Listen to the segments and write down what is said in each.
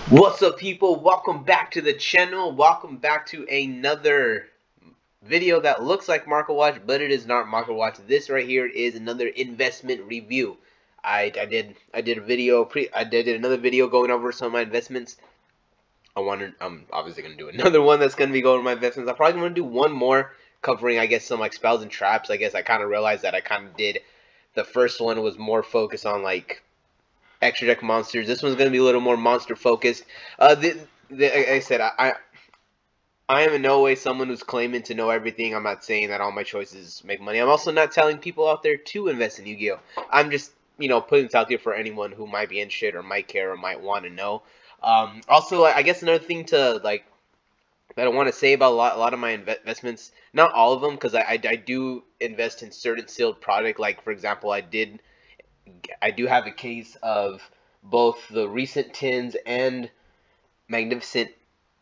What's up, people? Welcome back to the channel. Welcome back to another video that looks like Market Watch, but it is not Market Watch. This right here is another investment review. I did a video I did another video going over some of my investments. I'm obviously gonna do another one that's gonna be going over my investments. I'm probably gonna do one more covering, I guess, some like spells and traps. I guess I kind of realized that I kind of did. The first one was more focused on like extra deck monsters. This one's going to be a little more monster focused. Like I said, I am in no way someone who's claiming to know everything. I'm not saying that all my choices make money. I'm also not telling people out there to invest in Yu-Gi-Oh. I'm just, putting this out there for anyone who might be interested or might care or might want to know. Also, I guess another thing to like that I want to say about a lot of my investments, not all of them, because I do invest in certain sealed product. Like for example, I do have a case of both the recent tins and magnificent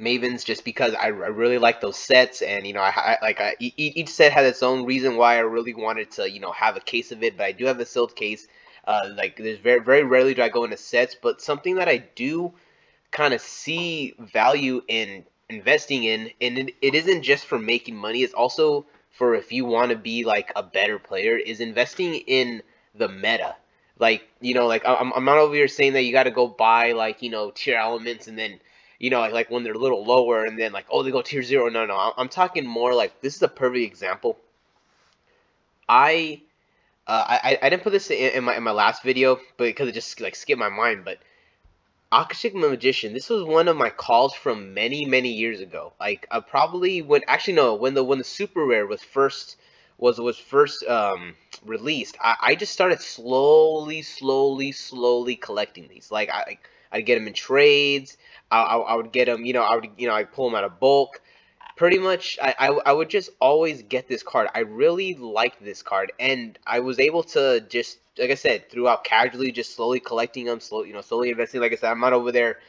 mavens, just because I really like those sets, and each set had its own reason why I really wanted to have a case of it. But I do have a sealed case. Like there's very rarely do I go into sets, but something that I do kind of see value in investing in, and it isn't just for making money. It's also for if you want to be like a better player, is investing in the meta. Like like I'm not over here saying that you got to go buy like tier elements and then like when they're a little lower and then like oh they go tier zero. No, I'm talking more like this is a perfect example. I I didn't put this in my last video, but because it just like skipped my mind. But Akashic Magician, this was one of my calls from many years ago. Like probably when actually no when the super rare was first released, I just started slowly collecting these. Like I'd get them in trades. I would get them. I'd pull them out of bulk. Pretty much, I would just always get this card. I really liked this card, and I was able to just, like I said, throughout casually, just slowly collecting them, slowly investing. Like I said, I'm not over there,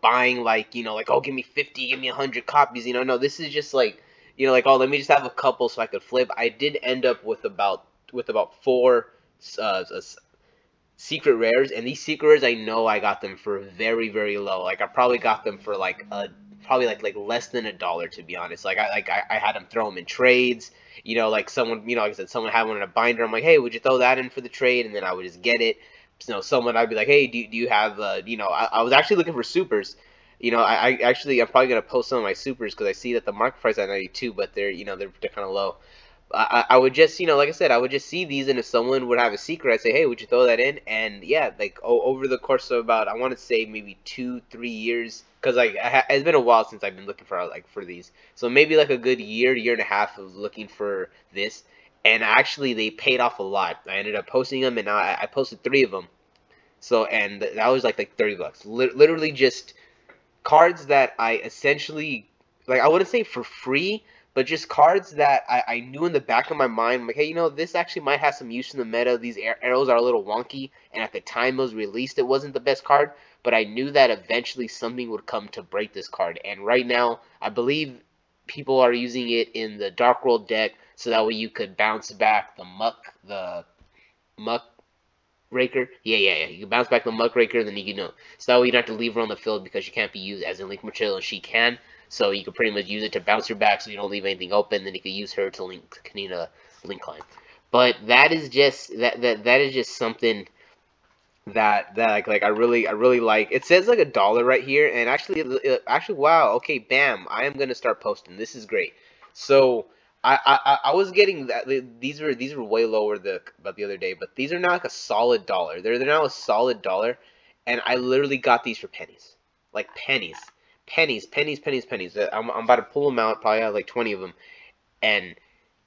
buying like oh, give me 50, give me 100 copies. No, this is just like, like oh, let me just have a couple so I could flip. I did end up with about four secret rares, and these secret rares I know I got them for very low. Like I probably got them for like a probably like less than $1, to be honest. Like I had them throw them in trades. Like someone like I said, someone had one in a binder. I'm like, hey, would you throw that in for the trade? And then I would just get it. Someone I'd be like, hey, do you have I was actually looking for supers. I'm probably gonna post some of my supers because I see that the market price at 92, but they're kind of low. I would just, like I said, I would just see these, and if someone would have a secret, I'd say, hey, would you throw that in? And yeah, like over the course of about, I want to say maybe 2-3 years, because like it's been a while since I've been looking for for these, so maybe like a good year and a half of looking for this, and actually they paid off a lot. I ended up posting them, and I posted 3 of them, so and that was like $30, literally just cards that I essentially, like, I wouldn't say for free, but just cards that I knew in the back of my mind, like, hey, this actually might have some use in the meta. These arrows are a little wonky, and at the time it was released, it wasn't the best card, but I knew that eventually something would come to break this card. And right now, I believe people are using it in the Dark World deck, so that way you could bounce back the muck Raker? Yeah. You can bounce back the Muckraker, then so that way you don't have to leave her on the field because she can't be used as a link material, and she can. So you can pretty much use it to bounce her back so you don't leave anything open, then you can use her to link Kanina link climb. But that is just that is just something that like I really like. It says like $1 right here, and actually wow, okay, bam, I am gonna start posting. This is great. So I was getting that these were way lower about the other day, but these are now like a solid dollar. They're now a solid dollar, and I literally got these for pennies, like pennies. I'm about to pull them out. Probably have like 20 of them, and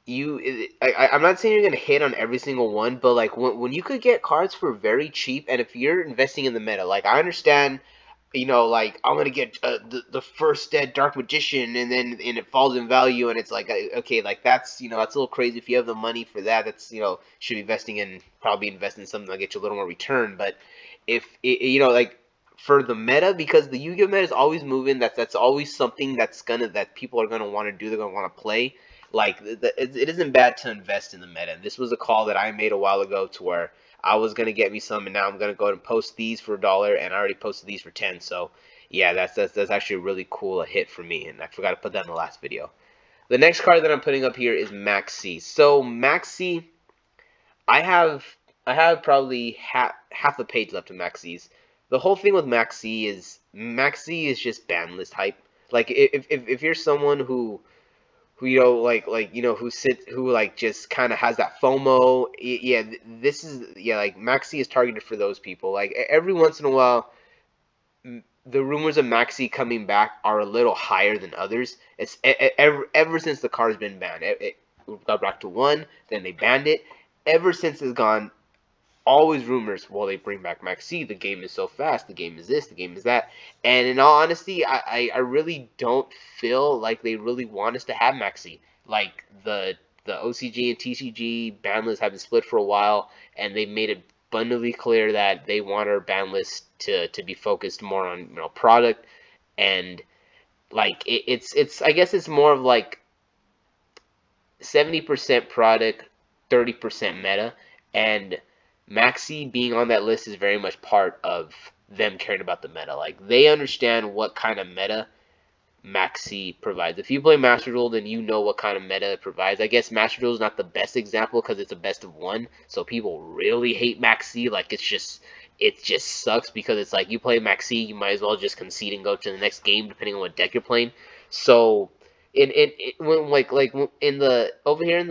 I'm not saying you're gonna hit on every single one, but like when you could get cards for very cheap, and if you're investing in the meta, like I understand, like I'm gonna get the first dead Dark Magician, and it falls in value, and it's like okay, like that's that's a little crazy. If you have the money for that, that's should be investing in probably invest in something that'll get you a little more return. But if like for the meta, because the Yu-Gi-Oh meta is always moving, that's always something that people are gonna want to do. They're gonna want to play. Like it isn't bad to invest in the meta. And this was a call that I made a while ago to where I was gonna get me some, and now I'm gonna go and post these for $1, and I already posted these for 10. So yeah, that's actually a really cool hit for me, and I forgot to put that in the last video. The next card that I'm putting up here is Maxi. So Maxi, I have probably half a page left of Maxis. The whole thing with Maxi is just ban list hype. Like if you're someone who you know who like just kind of has that FOMO, yeah, this is, yeah, like Maxi is targeted for those people. Like every once in a while, the rumors of Maxi coming back are a little higher than others. It's ever since the card's been banned. It got back to 1, then they banned it. Ever since it's gone, always rumors. Well, they bring back Maxi. The game is so fast. The game is this. The game is that. And in all honesty, I really don't feel like they really want us to have Maxi. Like the OCG and TCG ban lists have been split for a while, and they made it abundantly clear that they want our ban list to be focused more on product, and like it's I guess it's more of like 70% product, 30% meta, and Maxi being on that list is very much part of them caring about the meta. Like they understand what kind of meta Maxi provides. If you play Master Duel, then you know what kind of meta it provides. I guess Master Duel is not the best example because it's a best of 1, so people really hate Maxi. Like it just sucks because it's like you play Maxi, you might as well just concede and go to the next game depending on what deck you're playing. So when like in the over here in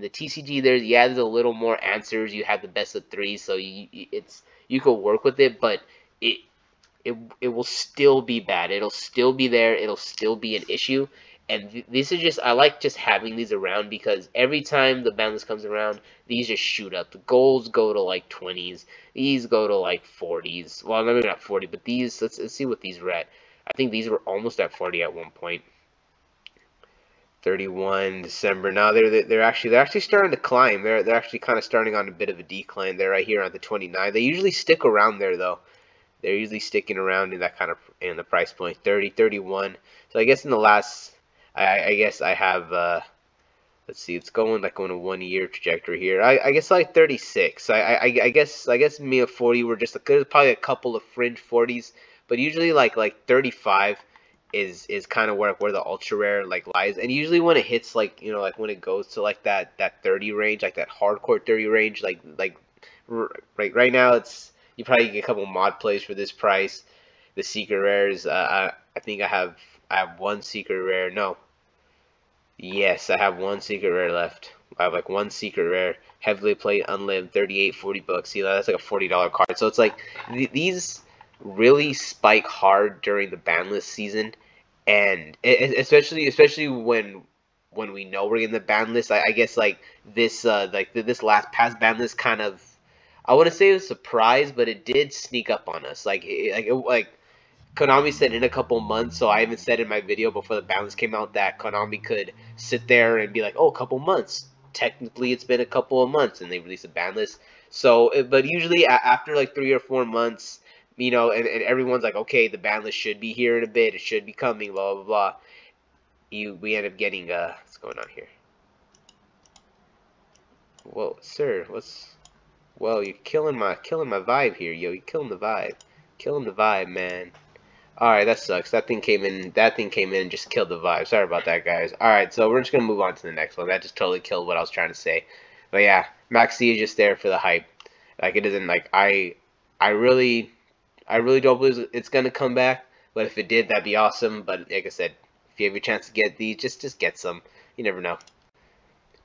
the TCG, there's a little more answers. You have the best of 3, so you could work with it, but it will still be bad. It'll still be there. It'll still be an issue. And this is just, I like just having these around because every time the ban list comes around, these just shoot up. The goals go to like 20s. These go to like 40s. Well, maybe not 40, but these, let's see what these were at. I think these were almost at 40 at one point. 31 December. Now they're actually starting to climb. They're actually kind of starting on a bit of a decline. They're right here on the 29. They usually stick around there though. They're usually sticking around in that kind of in the price point 30, 31. So I guess in the last, I guess I have let's see, it's going like on a 1 year trajectory here. I guess like 36. I guess me a 40 were just there's probably a couple of fringe 40s, but usually like 35 is kind of where the ultra rare like lies. And usually when it hits like like when it goes to like that 30 range, like that hardcore 30 range, like right now it's, you probably get a couple mod plays for this price. The secret rares, I think I have one secret rare. No, yes, I have one secret rare left. I have like one secret rare, heavily played, unlived, 38, 40 bucks. See, that's like a $40 card. So it's like these really spike hard during the ban list season, and especially when we know we're in the ban list. I guess like this this last past ban list kind of, I wouldn't say it was a surprise, but it did sneak up on us. Like Konami said in a couple months, so I even said in my video before the ban list came out that Konami could sit there and be like, oh, a couple months. Technically, it's been a couple of months, and they released a ban list. So, but usually after like 3 or 4 months, and everyone's like, okay, the ban list should be here in a bit. It should be coming, blah, blah, blah. We end up getting, what's going on here? Whoa, sir, what's... Well, you're killing my vibe here, yo. You're killing the vibe. Killing the vibe, man. Alright, that sucks. That thing came in and just killed the vibe. Sorry about that, guys. Alright, so we're just gonna move on to the next one. That just totally killed what I was trying to say. But yeah, Maxi is just there for the hype. Like, it isn't like I really don't believe it's gonna come back. But if it did, that'd be awesome. But like I said, if you have a chance to get these, just get some. You never know.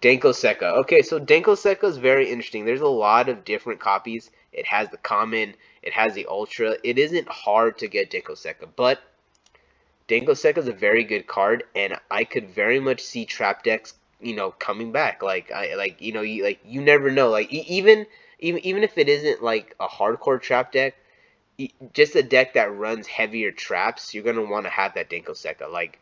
Denko Sekka. Okay, so Denko Sekka is very interesting. There's a lot of different copies. It has the common, it has the ultra. It isn't hard to get Denko Sekka, but Denko Sekka is a very good card, and I could very much see trap decks, coming back. You never know. Like even if it isn't like a hardcore trap deck, just a deck that runs heavier traps, you're gonna want to have that Denko Sekka. Like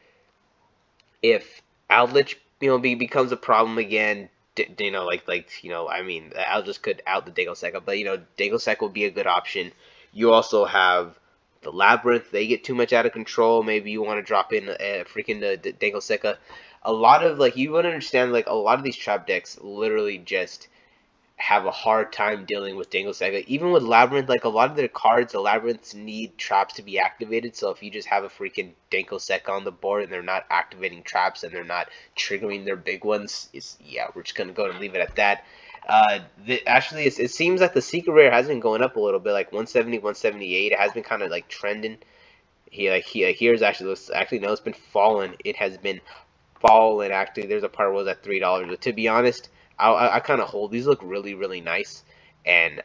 if Outlet becomes a problem again, I mean, Aldrich could out the Denko Sekka, but Denko Sekka would be a good option. You also have the Labyrinth. They get too much out of control. Maybe you want to drop in a freaking the Denko Sekka. A lot of you want to understand, like, a lot of these trap decks literally just have a hard time dealing with Dango Sega. Even with Labyrinth, like a lot of their cards, the Labyrinths need traps to be activated. So if you just have a freaking Dango Sega on the board and they're not activating traps and they're not triggering their big ones, yeah, we're just gonna go and leave it at that. Actually, it seems like the secret rare has been going up a little bit, like 170, 178. It has been kind of like trending. Here's actually no, it's been falling. It has been falling. Actually, there's a part where it was at $3. But to be honest, I kind of hold these. Look really really nice, and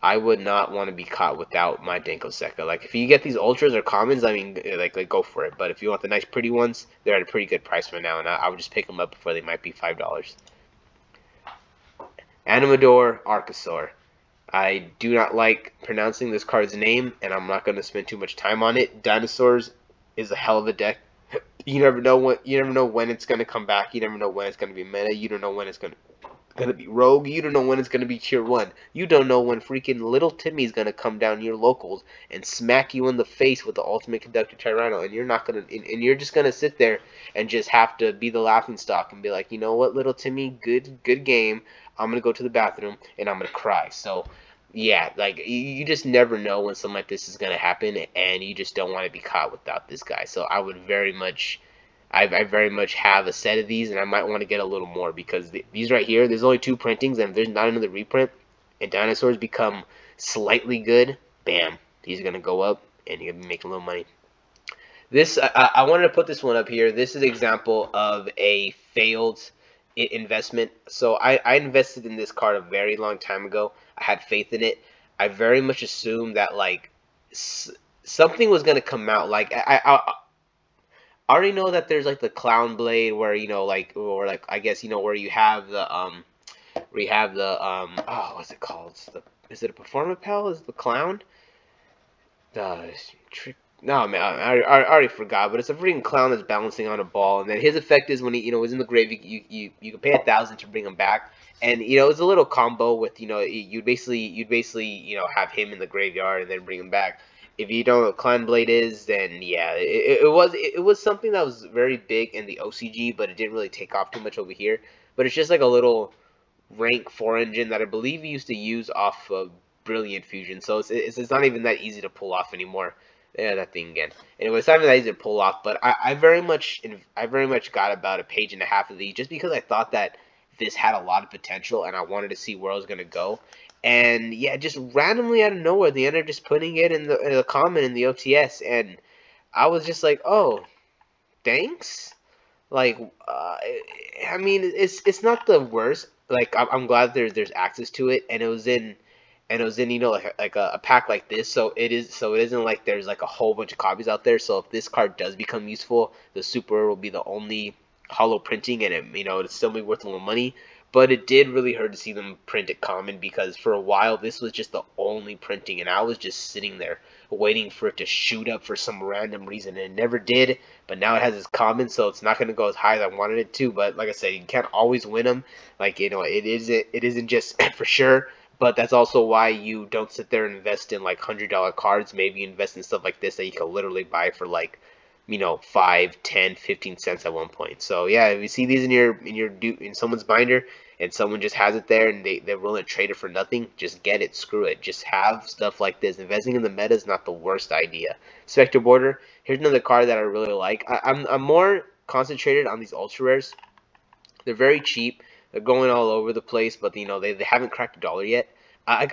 I would not want to be caught without my Danko Seka. Like if you get these ultras or commons, I mean, like go for it. But if you want the nice pretty ones, they're at a pretty good price for now, and I would just pick them up before they might be $5. Animador Archosaur. I do not like pronouncing this card's name, and I'm not going to spend too much time on it. Dinosaurs is a hell of a deck. You never know when it's going to come back. You never know when it's going to be meta. You don't know when it's going to be rogue. You don't know when it's going to be tier 1. You don't know when freaking little Timmy's going to come down your locals and smack you in the face with the ultimate conductor Tyranno, and you're not going to, and you're just going to sit there and just have to be the laughing stock and be like, you know what, little Timmy, good game. I'm going to go to the bathroom and I'm going to cry. So yeah, like you just never know when something like this is going to happen, and you just don't want to be caught without this guy. So I would very much, I very much have a set of these, and I might want to get a little more because these right here, there's only 2 printings, and if there's not another reprint, and dinosaurs become slightly good, bam, these are going to go up, and you're going to be making a little money. This, I wanted to put this one up here. This is an example of a failed investment. So I invested in this card a very long time ago. I had faith in it. I very much assumed that like something was gonna come out. Like I already know that there's like the clown blade where like or like I guess where you have the oh, what's it called? Is it a Performapal? Is it the clown? The trick. No, man, I already forgot, but it's a freaking clown that's balancing on a ball, and then his effect is when he, is in the grave, you can pay 1,000 to bring him back, and it's a little combo with, you'd basically have him in the graveyard and then bring him back. If you don't know what Clan Blade is, then yeah, it was something that was very big in the OCG, but it didn't really take off too much over here. But it's just like a little rank 4 engine that I believe you used to use off of Brilliant Fusion, so it's not even that easy to pull off anymore. Yeah, that thing again. Anyway, it's not even that easy to pull off, but I very much got about a page and a half of these just because I thought that this had a lot of potential and I wanted to see where I was gonna go. And yeah, just randomly out of nowhere, they ended up just putting it in the comment in the OTS, and I was just like, oh, thanks. Like, I mean, it's not the worst. Like, I'm glad there's access to it, and it was in like a pack like this, so it isn't like there's like a whole bunch of copies out there. So if this card does become useful, the super will be the only hollow printing, and it'd still be worth a little money. But it did really hurt to see them print it common, because for a while this was just the only printing, and I was just sitting there waiting for it to shoot up for some random reason, and it never did. But now it has its common, so it's not going to go as high as I wanted it to. But like I said, you can't always win them. Like, it isn't just for sure. But that's also why you don't sit there and invest in like $100 cards. Maybe you invest in stuff like this that you can literally buy for like 5, 10, 15 cents at one point. So yeah, if you see these in someone's binder and someone just has it there and they're willing to trade it for nothing, just get it. Screw it. Just have stuff like this. Investing in the meta is not the worst idea. Spectre Border. Here's another card that I really like. I'm more concentrated on these ultra rares. They're very cheap. They're going all over the place, but they haven't cracked $1 yet. I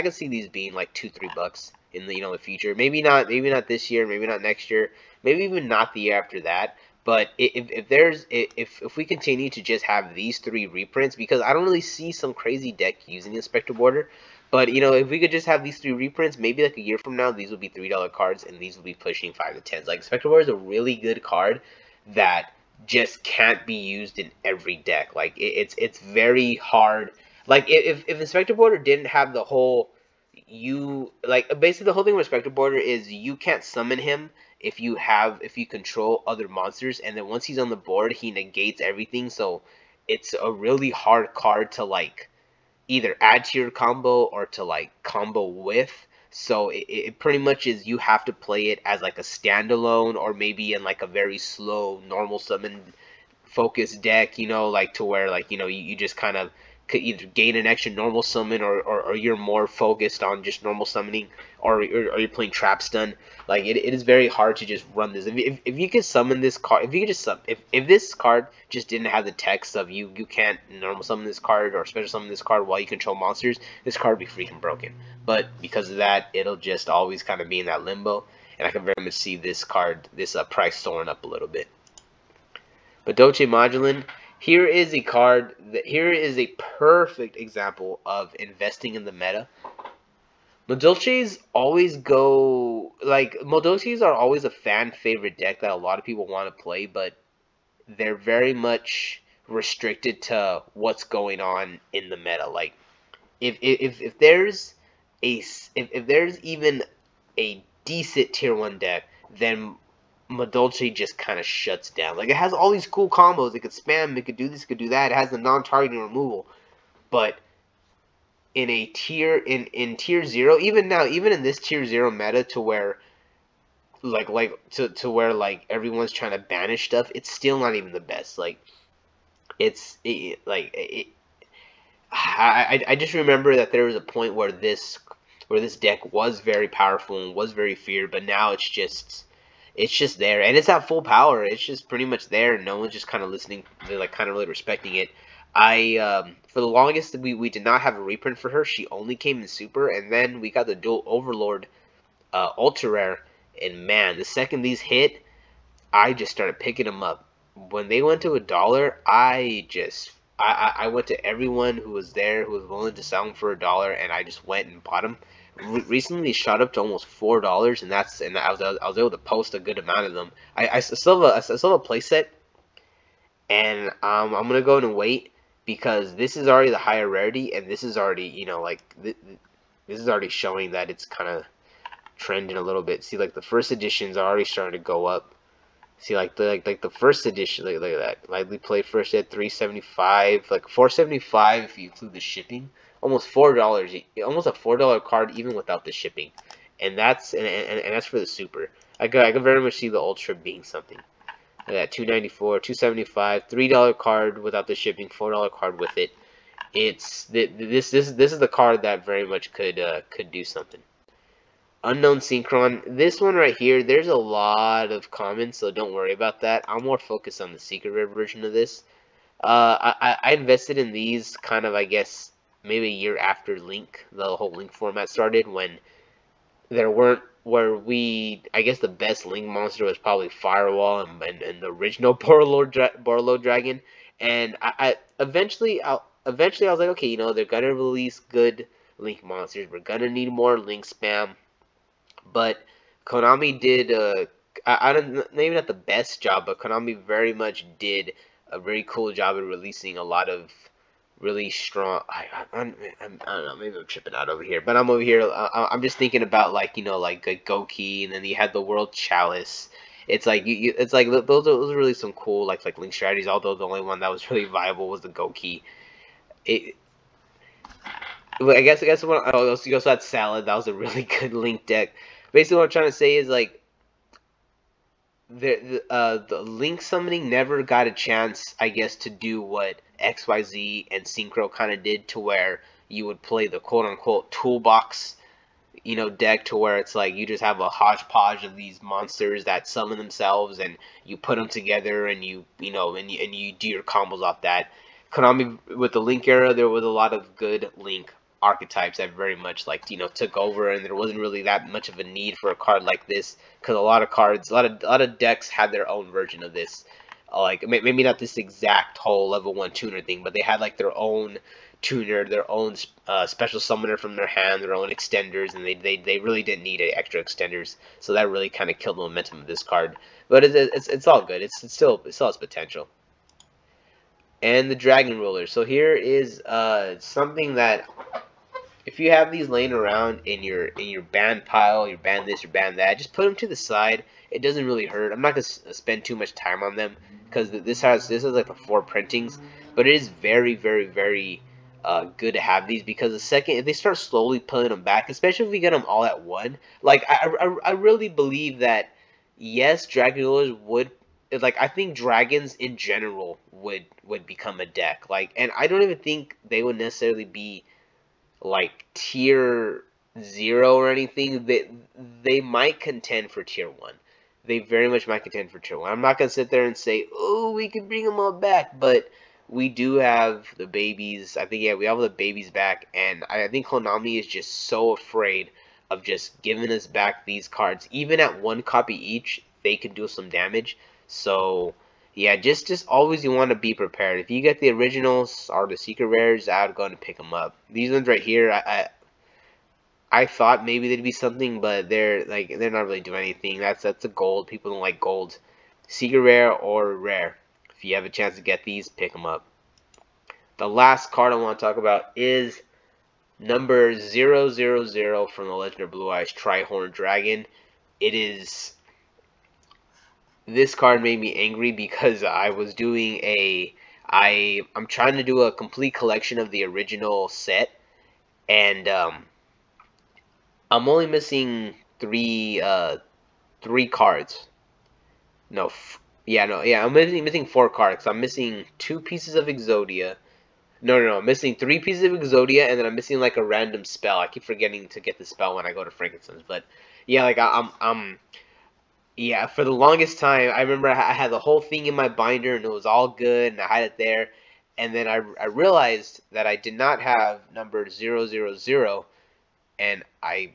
can see these being like $2-3 in the future. Maybe not this year. Maybe not next year. Maybe even not the year after that. But if we continue to just have these 3 reprints, because I don't really see some crazy deck using the Spectre Border. But if we could just have these 3 reprints, maybe like a year from now, these will be $3 cards, and these will be pushing 5 to 10s. Like, Spectre Border is a really good card that just can't be used in every deck. Like, it's very hard. Like, if Inspector Border didn't have the whole, basically the whole thing with Inspector Border is you can't summon him if you control other monsters, and then once he's on the board, he negates everything. So it's a really hard card to like either add to your combo or to like combo with. So it pretty much is, you have to play it as like a standalone, or maybe in like a very slow normal summon focused deck, like to where like you just kind of could either gain an extra normal summon, or you're more focused on just normal summoning, or you're playing trap stun. Like it is very hard to just run this. If you could summon this card, if you could just if this card just didn't have the text of you can't normal summon this card or special summon this card while you control monsters, this card would be freaking broken. But because of that, it'll just always kind of be in that limbo, and I can very much see this card, this price soaring up a little bit. But Dolce Modulin, here is a card that here is a perfect example of investing in the meta. Modolches always go like Modolches are always a fan favorite deck that a lot of people want to play, but they're very much restricted to what's going on in the meta. Like if there's if there's even a decent tier 1 deck, then Modolche just kind of shuts down. Like, it has all these cool combos. It could spam, it could do this, it could do that. It has the non-targeting removal. But in a tier in tier 0, even now, even in this tier 0 meta, to where to where like everyone's trying to banish stuff, it's still not even the best. Like I just remember that there was a point where this deck was very powerful and was very feared, but now it's just there, and it's at full power. It's just pretty much there, and no one's just kind of listening. They're like kind of really respecting it. For the longest, we did not have a reprint for her. She only came in super, and then we got the dual Overlord ultra rare, and man, the second these hit, I just started picking them up. When they went to $1, I went to everyone who was there who was willing to sell them for $1, and I just went and bought them. Recently shot up to almost $4, and I was able to post a good amount of them. I still have a playset, and I'm gonna go and wait, because this is already the higher rarity, and this is already, you know, like this is already showing that it's kind of trending a little bit. See, like the first editions are already starting to go up. See, like the first edition, look at that. Lively Play first at $375, like $475 if you include the shipping. Almost $4, almost a $4 card even without the shipping, and that's for the super. I could very much see the ultra being something. Look at that, $294, $275, $3 card without the shipping, $4 card with it. This is the card that very much could do something. Unknown Synchron. This one right here, there's a lot of comments, so don't worry about that. I'm more focused on the secret rare version of this. I invested in these kind of, I guess, maybe a year after Link, the whole Link format started, when there weren't, I guess the best Link monster was probably Firewall and the original Borrelord Dragon. And eventually I was like, okay, you know, they're gonna release good Link monsters. We're gonna need more Link spam. But Konami did, I don't, maybe not the best job, but Konami very much did a very cool job of releasing a lot of really strong. I don't know, maybe I'm tripping out over here, but I'm over here. I'm just thinking about, like, you know, like a Goki, and then you had the World Chalice. It's like it's like those are really some cool like Link strategies. Although the only one that was really viable was the Goki. I guess what you also had Salad. That was a really good Link deck. Basically, what I'm trying to say is, like, the Link summoning never got a chance, I guess, to do what XYZ and Synchro kind of did, to where you would play the quote-unquote toolbox, you know, deck, to where it's like you just have a hodgepodge of these monsters that summon themselves, and you put them together, and you do your combos off that. Konami, with the Link era, there was a lot of good Link archetypes that very much, like, you know, took over, and there wasn't really that much of a need for a card like this, because a lot of decks had their own version of this. Like, maybe not this exact whole level 1 tuner thing, but they had like their own tuner, their own special summoner from their hand, their own extenders, and they really didn't need any extra extenders, so that really kind of killed the momentum of this card. But it's all good. It still has potential. And the Dragon Ruler. So here is something that, if you have these laying around in your band pile, you ban this, you ban that, just put them to the side. It doesn't really hurt. I'm not gonna spend too much time on them, because this has like the 4 printings, but it is very, very, very good to have these, because the second if they start slowly pulling them back, especially if we get them all at one, like I really believe that yes, Dragon Rulers would like I think dragons in general would become a deck. Like, and I don't even think they would necessarily be like tier 0 or anything. They might contend for tier 1. They very much might contend for tier 1. I'm not gonna sit there and say, oh, we can bring them all back, but we do have the babies. I think, yeah, we have the babies back, and I think Konami is just so afraid of just giving us back these cards. Even at 1 copy each, they can do some damage. So yeah, just always you want to be prepared. If you get the originals or the secret rares, I would go and pick them up. These ones right here, I thought maybe they'd be something, but they're not really doing anything. That's a gold. People don't like gold. Secret rare or rare. If you have a chance to get these, pick them up. The last card I want to talk about is number 000 from the Legend of Blue Eyes Trihorn Dragon. It is... This card made me angry because I was doing I'm trying to do a complete collection of the original set, and I'm only missing three cards. No, yeah, I'm missing 4 cards. I'm missing 2 pieces of Exodia. No, I'm missing 3 pieces of Exodia, and then I'm missing like a random spell. I keep forgetting to get the spell when I go to Frankenstein's, but yeah, like I'm yeah, for the longest time, I remember I had the whole thing in my binder, and it was all good, and I had it there, and then I realized that I did not have number 000, and I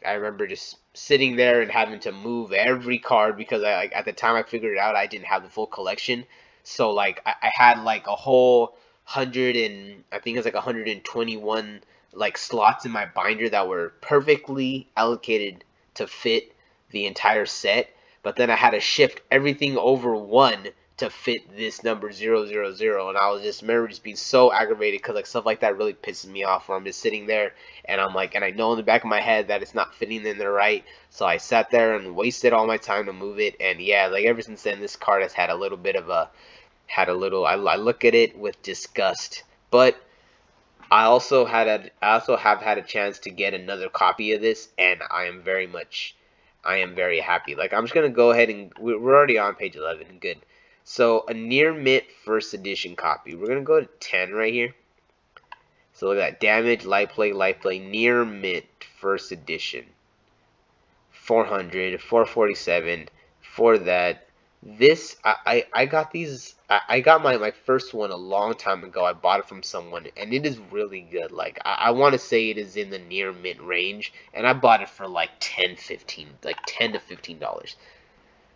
remember just sitting there and having to move every card because like at the time I figured it out, I didn't have the full collection. So like I had like a whole 100 and I think it's like 121 like slots in my binder that were perfectly allocated to fit the entire set, but then I had to shift everything over 1 to fit this number 000, and I was just remember just being so aggravated because like stuff like that really pisses me off where I'm just sitting there and I'm like, and I know in the back of my head that it's not fitting in there right, so I sat there and wasted all my time to move it. And yeah, like ever since then this card has had a little bit of I look at it with disgust. But I also have had a chance to get another copy of this, and I am very happy. Like, I'm just gonna go ahead and we're already on page 11. Good. So a near mint first edition copy. We're gonna go to 10 right here. So look at that, damage, light play, near mint first edition. 400, 447 for that. This I got these. I got my first one a long time ago. I bought it from someone, and it is really good. Like I want to say it is in the near mint range, and I bought it for like 10, 15, like $10 to $15.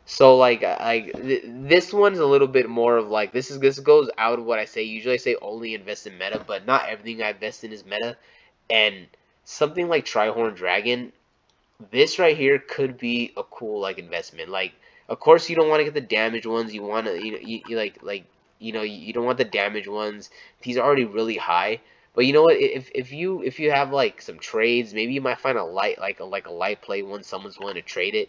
So like this one's a little bit more of like this goes out of what I say. Usually I say only invest in meta, but not everything I invest in is meta. And something like Trihorn Dragon, this right here could be a cool like investment. Like, of course you don't want to get the damaged ones. You want to you don't want the damaged ones. These are already really high. But you know what? If you have like some trades, maybe you might find a light like a light play one. Someone's willing to trade it.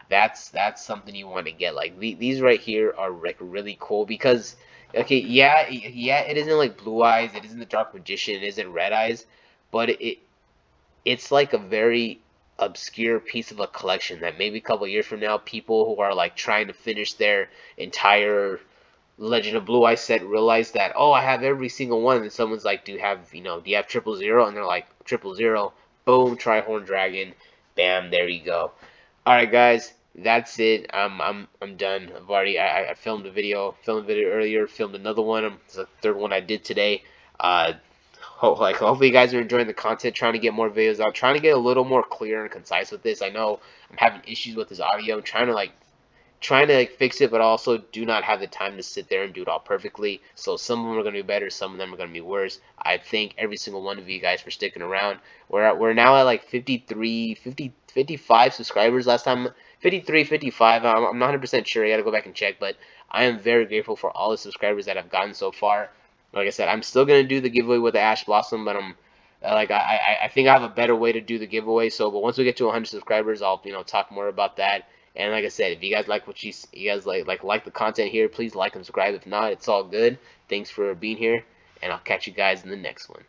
That's something you want to get. Like these right here are like really cool because okay, yeah, it isn't like Blue Eyes, it isn't the Dark Magician, it isn't Red Eyes, but it's like a very obscure piece of a collection that maybe a couple years from now, people who are like trying to finish their entire Legend of Blue Eyes set realize that, oh, I have every single one, and someone's like, do you have 000? And they're like 000. Boom, Trihorn Dragon, bam, there you go. All right, guys, that's it. I'm done. I filmed a video, earlier, filmed another one. It's the 3rd one I did today. Hopefully you guys are enjoying the content, trying to get more videos out, trying to get a little more clear and concise with this. I know I'm having issues with this audio. I'm trying to fix it, but also do not have the time to sit there and do it all perfectly. So some of them are going to be better, some of them are going to be worse. I thank every single one of you guys for sticking around. We're now at like 55 subscribers last time. 53, 55. I'm not 100% sure. I got to go back and check, but I am very grateful for all the subscribers that I've gotten so far. Like I said, I'm still gonna do the giveaway with the Ash Blossom, but I think I have a better way to do the giveaway. So, but once we get to 100 subscribers, I'll talk more about that. And like I said, if you guys like what you guys like the content here, please like and subscribe. If not, it's all good. Thanks for being here, and I'll catch you guys in the next one.